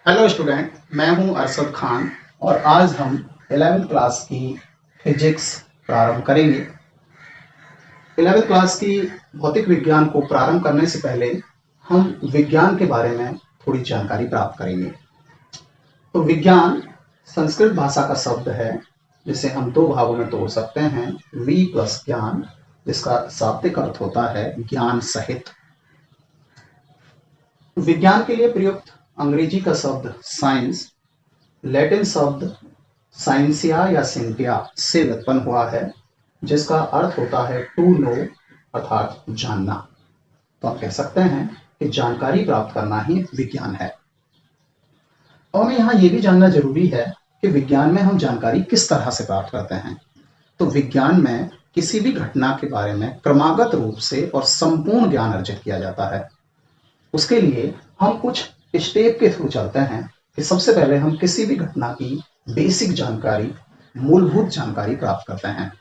Hello student, मैं हूं अरशद खान और आज हम 11वीं क्लास की फिजिक्स प्रारंभ करेंगे। 11वीं क्लास की भौतिक विज्ञान को प्रारंभ करने से पहले हम विज्ञान के बारे में थोड़ी जानकारी प्राप्त करेंगे। तो विज्ञान संस्कृत भाषा का शब्द है जिसे हम दो भागों में तोड़ सकते हैं, वी प्लस ज्ञान, जिसका शाब्दिक अर्थ होता है ज्ञान सहित। विज्ञान के लिए प्रयुक्त अंग्रेजी का शब्द साइंस लैटिन शब्द साइंसिया या सिंटिया से व्युत्पन्न हुआ है, जिसका अर्थ होता है टू नो अर्थात जानना। तो आप कह सकते हैं कि जानकारी प्राप्त करना ही विज्ञान है। और हमें यहाँ ये भी जानना जरूरी है कि विज्ञान में हम जानकारी किस तरह से प्राप्त करते हैं। तो विज्ञान में किसी भी घटना के बारे में क्रमागत रूप से और संपूर्ण ज्ञान अर्जित किया जाता है। उसके लिए हम कुछ स्टेप के थ्रू चलते हैं कि सबसे पहले हम किसी भी घटना की बेसिक जानकारी, मूलभूत जानकारी प्राप्त करते हैं।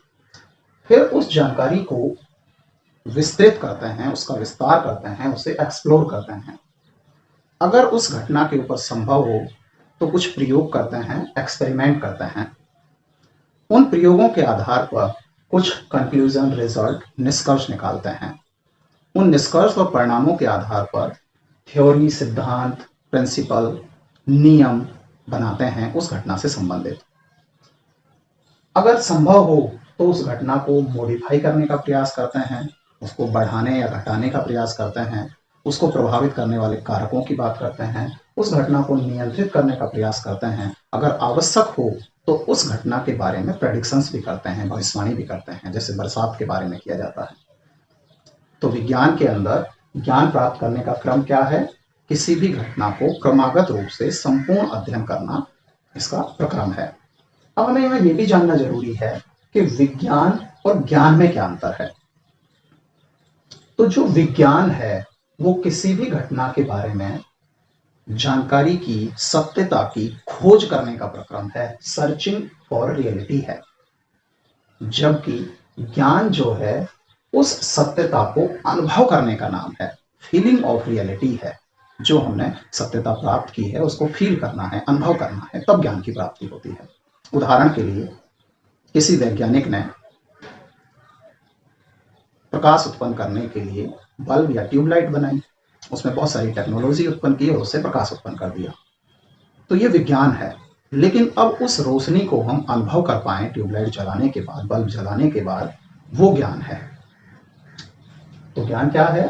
फिर उस जानकारी को विस्तृत करते हैं, उसका विस्तार करते हैं, उसे एक्सप्लोर करते हैं। अगर उस घटना के ऊपर संभव हो तो कुछ प्रयोग करते हैं, एक्सपेरिमेंट करते हैं। उन प्रयोगों के आधार पर कुछ कंक्लूजन, रिजल्ट, निष्कर्ष निकालते हैं। उन निष्कर्ष और परिणामों के आधार पर थ्योरी, सिद्धांत, प्रिंसिपल, नियम बनाते हैं उस घटना से संबंधित। अगर संभव हो तो उस घटना को मॉडिफाई करने का प्रयास करते हैं, उसको बढ़ाने या घटाने का प्रयास करते हैं, उसको प्रभावित करने वाले कारकों की बात करते हैं, उस घटना को नियंत्रित करने का प्रयास करते हैं। अगर आवश्यक हो तो उस घटना के बारे में प्रेडिक्शंस भी करते हैं, भविष्यवाणी भी करते हैं, जैसे बरसात के बारे में किया जाता है। तो विज्ञान के अंदर ज्ञान प्राप्त करने का क्रम क्या है? किसी भी घटना को क्रमागत रूप से संपूर्ण अध्ययन करना इसका प्रक्रम है। अब हमें यहाँ ये भी जानना जरूरी है कि विज्ञान और ज्ञान में क्या अंतर है। तो जो विज्ञान है वो किसी भी घटना के बारे में जानकारी की सत्यता की खोज करने का प्रक्रम है, सर्चिंग फॉर रियलिटी है। जबकि ज्ञान जो है उस सत्यता को अनुभव करने का नाम है, फीलिंग ऑफ रियलिटी है। जो हमने सत्यता प्राप्त की है उसको फील करना है, अनुभव करना है, तब ज्ञान की प्राप्ति होती है। उदाहरण के लिए किसी वैज्ञानिक ने प्रकाश उत्पन्न करने के लिए बल्ब या ट्यूबलाइट बनाई, उसमें बहुत सारी टेक्नोलॉजी उत्पन्न की और उससे प्रकाश उत्पन्न कर दिया। तो ये विज्ञान है। लेकिन अब उस रोशनी को हम अनुभव कर पाए ट्यूबलाइट जलाने के बाद, बल्ब जलाने के बाद, वो ज्ञान है। तो ज्ञान क्या है?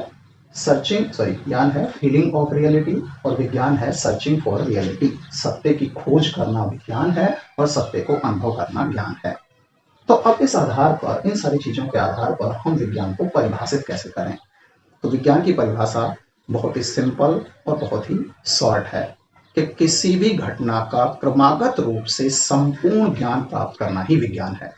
ज्ञान है फीलिंग ऑफ रियलिटी और विज्ञान है सर्चिंग फॉर रियलिटी। सत्य की खोज करना विज्ञान है और सत्य को अनुभव करना ज्ञान है। तो अब इस आधार पर, इन सारी चीजों के आधार पर हम विज्ञान को परिभाषित कैसे करें? तो विज्ञान की परिभाषा बहुत ही सिंपल और बहुत ही शॉर्ट है कि किसी भी घटना का क्रमागत रूप से संपूर्ण ज्ञान प्राप्त करना ही विज्ञान है।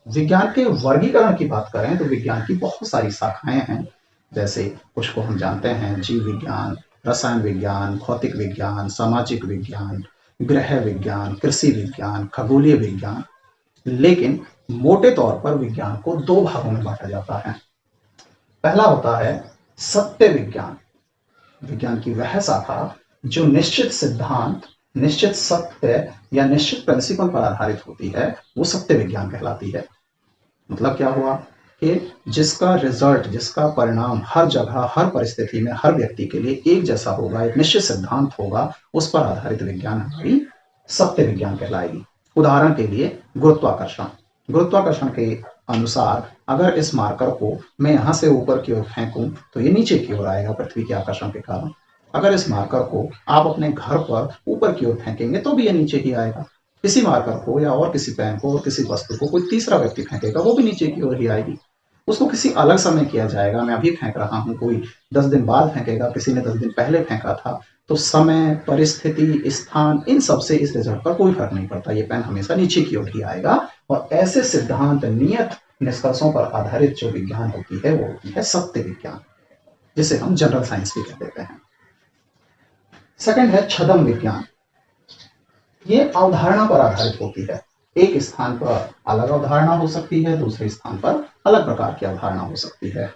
विज्ञान के वर्गीकरण की बात करें तो विज्ञान की बहुत सारी शाखाएं हैं। जैसे कुछ को हम जानते हैं जीव विज्ञान, रसायन विज्ञान, भौतिक विज्ञान, सामाजिक विज्ञान, गृह विज्ञान, कृषि विज्ञान, खगोलीय विज्ञान। लेकिन मोटे तौर पर विज्ञान को दो भागों में बांटा जाता है। पहला होता है सत्य विज्ञान। विज्ञान की वह शाखा जो निश्चित सिद्धांत, निश्चित सत्य या निश्चित प्रिंसिपल पर आधारित होती है, वो सत्य विज्ञान कहलाती है। मतलब क्या हुआ कि जिसका रिजल्ट, जिसका परिणाम हर जगह, हर परिस्थिति में, हर व्यक्ति के लिए एक जैसा होगा, एक निश्चित सिद्धांत होगा, उस पर आधारित विज्ञान हमारी सत्य विज्ञान कहलाएगी। उदाहरण के लिए गुरुत्वाकर्षण। गुरुत्वाकर्षण के अनुसार अगर इस मार्कर को मैं यहां से ऊपर की ओर फेंकूं तो ये नीचे की ओर आएगा पृथ्वी के आकर्षण के कारण। अगर इस मार्कर को आप अपने घर पर ऊपर की ओर फेंकेंगे तो भी ये नीचे ही आएगा। इसी मार्कर को या और किसी पेन को और किसी वस्तु को कोई तीसरा व्यक्ति फेंकेगा, वो भी नीचे की ओर ही आएगी। उसको किसी अलग समय किया जाएगा, मैं अभी फेंक रहा हूं, कोई 10 दिन बाद फेंकेगा, किसी ने 10 दिन पहले फेंका था, तो समय, परिस्थिति, स्थान, इन सब से इस रिजल्ट पर कोई फर्क नहीं पड़ता। ये पेन हमेशा नीचे की ओर ही आएगा। और ऐसे सिद्धांत, नियत निष्कर्षों पर आधारित जो विज्ञान होती है वो होती है सत्य विज्ञान, जिसे हम जनरल साइंस भी कह देते हैं। सेकंड है छद्म विज्ञान। ये अवधारणा पर आधारित होती है। एक स्थान पर अलग अवधारणा हो सकती है, दूसरे स्थान पर अलग प्रकार की अवधारणा हो सकती है।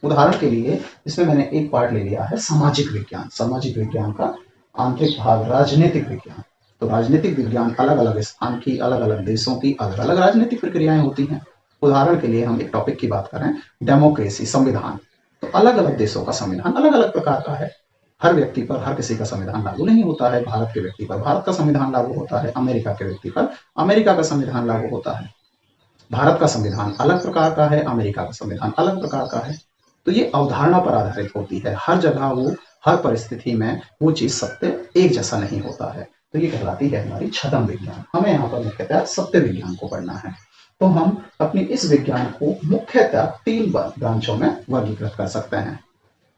उदाहरण के लिए इसमें मैंने एक पार्ट ले लिया है सामाजिक विज्ञान। सामाजिक विज्ञान का आंतरिक भाग राजनीतिक विज्ञान। तो राजनीतिक विज्ञान अलग अलग स्थान की, अलग अलग देशों की अलग अलग राजनीतिक प्रक्रियाएं होती हैं। उदाहरण के लिए हम एक टॉपिक की बात करें, डेमोक्रेसी, संविधान। तो अलग अलग देशों का संविधान अलग अलग प्रकार का है। हर व्यक्ति पर हर किसी का संविधान लागू नहीं होता है। भारत के व्यक्ति पर भारत का संविधान लागू होता है, अमेरिका के व्यक्ति पर अमेरिका का संविधान लागू होता है। भारत का संविधान अलग प्रकार का है, अमेरिका का संविधान अलग प्रकार का है। तो ये अवधारणा पर आधारित होती है। हर जगह वो, हर परिस्थिति में वो चीज सत्य एक जैसा नहीं होता है। तो ये कहलाती है हमारी छद्म विज्ञान। हमें यहाँ पर मुख्यतः सत्य विज्ञान को पढ़ना है। तो हम अपनी इस विज्ञान को मुख्यतः 3 ब्रांचों में वर्गीकृत कर सकते हैं।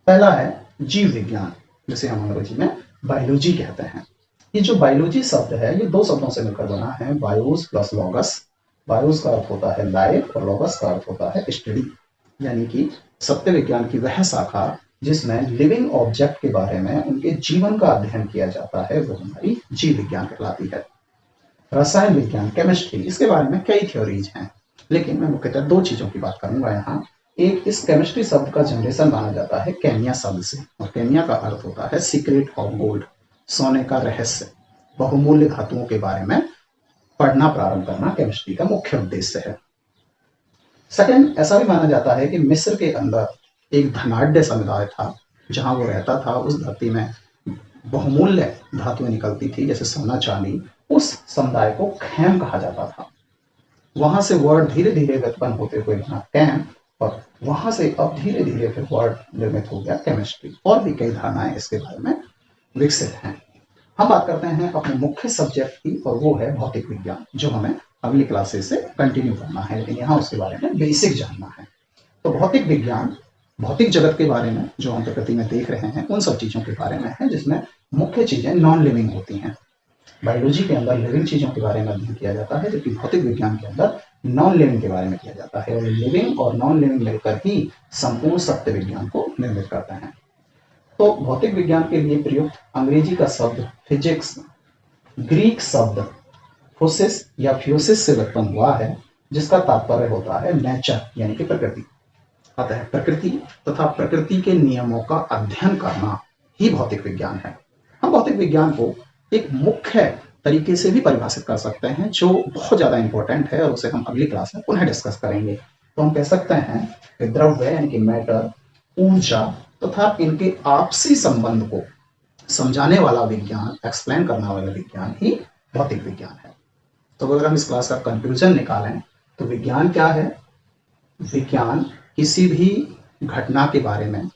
पहला है जीव विज्ञान, जिसे हम अंग्रेजी में बायोलॉजी कहते हैं। ये जो बायोलॉजी शब्द है, ये 2 शब्दों से मिलकर बना है, बायोस प्लस लॉगस। बायोस का अर्थ होता है लाइफ और लॉगस का अर्थ होता है स्टडी, यानी कि सत्य विज्ञान की वह शाखा जिसमें लिविंग ऑब्जेक्ट के बारे में, उनके जीवन का अध्ययन किया जाता है, वो हमारी जीव विज्ञान कहलाती है। रसायन विज्ञान, केमिस्ट्री, इसके बारे में कई थ्योरीज हैं, लेकिन मैं मुख्यतः 2 चीजों की बात करूंगा यहाँ। एक, इस केमिस्ट्री शब्द का जनरेशन माना जाता है केमिया शब्द से, और केमिया का अर्थ होता है सीक्रेट ऑफ गोल्ड, सोने का रहस्य। बहुमूल्य धातुओं के बारे में पढ़ना प्रारंभ करना केमिस्ट्री का मुख्य उद्देश्य है। सेकंड, ऐसा भी माना जाता है कि मिस्र के अंदर एक धनाढ्य समुदाय था, जहां वो रहता था, उस धरती में बहुमूल्य धातुएं निकलती थी, जैसे सोना चांदी। उस समुदाय को खैम कहा जाता था। वहां से वर्ड धीरे धीरे व्युत्पन्न होते हुए बना कैम, और वहां से अब धीरे धीरे फिर वर्ड निर्मित हो गया केमिस्ट्री। और भी कई धारणाएं इसके बारे में विकसित हैं। हम बात करते हैं अपने मुख्य सब्जेक्ट की, और वो है भौतिक विज्ञान, जो हमें अगली क्लासेस से कंटिन्यू करना है, लेकिन यहाँ उसके बारे में बेसिक जानना है। तो भौतिक विज्ञान भौतिक जगत के बारे में, जो हम प्रकृति में देख रहे हैं, उन सब चीजों के बारे में है, जिसमें मुख्य चीजें नॉन लिविंग होती हैं। बायोलॉजी के अंदर लिविंग चीजों के बारे में अध्ययन किया जाता है, जबकि भौतिक विज्ञान के अंदर नॉन लिविंग के बारे में किया जाता है। और लिविंग और नॉन लिविंग मिलकर ही संपूर्ण सत्य विज्ञान को निर्मित करते हैं। तो भौतिक विज्ञान के लिए प्रयुक्त अंग्रेजी का शब्द फिजिक्स, ग्रीक शब्द फोसिस या फ्यूसिस से उत्पन्न हुआ है, जिसका तात्पर्य होता है नेचर, यानी कि प्रकृति। अतः प्रकृति तथा प्रकृति के नियमों का अध्ययन करना ही भौतिक विज्ञान है। हम भौतिक विज्ञान को एक मुख्य तरीके से भी परिभाषित कर सकते हैं, जो बहुत ज्यादा इंपॉर्टेंट है, और उसे हम अगली क्लास में पुनः डिस्कस करेंगे। तो हम कह सकते हैं कि द्रव्य यानी कि मैटर, ऊर्जा तथा इनके आपसी संबंध को समझाने वाला विज्ञान, एक्सप्लेन करने वाला विज्ञान ही भौतिक विज्ञान है। तो अगर हम इस क्लास का कंक्लूजन निकालें तो विज्ञान क्या है? विज्ञान किसी भी घटना के बारे में,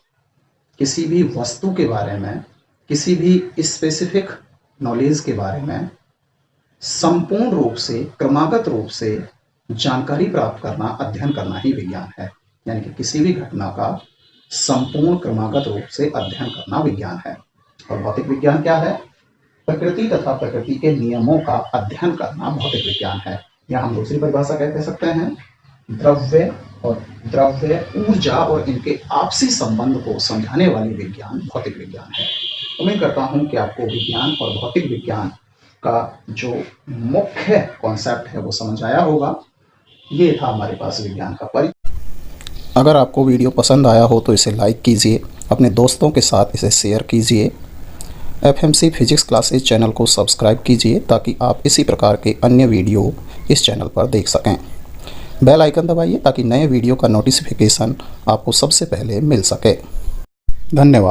किसी भी वस्तु के बारे में, किसी भी स्पेसिफिक नॉलेज के बारे में संपूर्ण रूप से, क्रमागत रूप से जानकारी प्राप्त करना, अध्ययन करना ही विज्ञान है। यानी कि किसी भी घटना का संपूर्ण क्रमागत रूप से अध्ययन करना विज्ञान है। और भौतिक विज्ञान क्या है? प्रकृति तथा प्रकृति के नियमों का अध्ययन करना भौतिक विज्ञान है। या हम दूसरी परिभाषा कह सकते हैं, द्रव्य, ऊर्जा और इनके आपसी संबंध को समझाने वाली विज्ञान भौतिक विज्ञान है। उम्मीद करता हूं कि आपको विज्ञान और भौतिक विज्ञान का जो मुख्य कॉन्सेप्ट है वो समझ आया होगा। ये था हमारे पास विज्ञान का परिचय। अगर आपको वीडियो पसंद आया हो तो इसे लाइक कीजिए, अपने दोस्तों के साथ इसे शेयर कीजिए। FMC फिजिक्स क्लासेस चैनल को सब्सक्राइब कीजिए, ताकि आप इसी प्रकार के अन्य वीडियो इस चैनल पर देख सकें। बेल आइकन दबाइए ताकि नए वीडियो का नोटिफिकेशन आपको सबसे पहले मिल सके। धन्यवाद।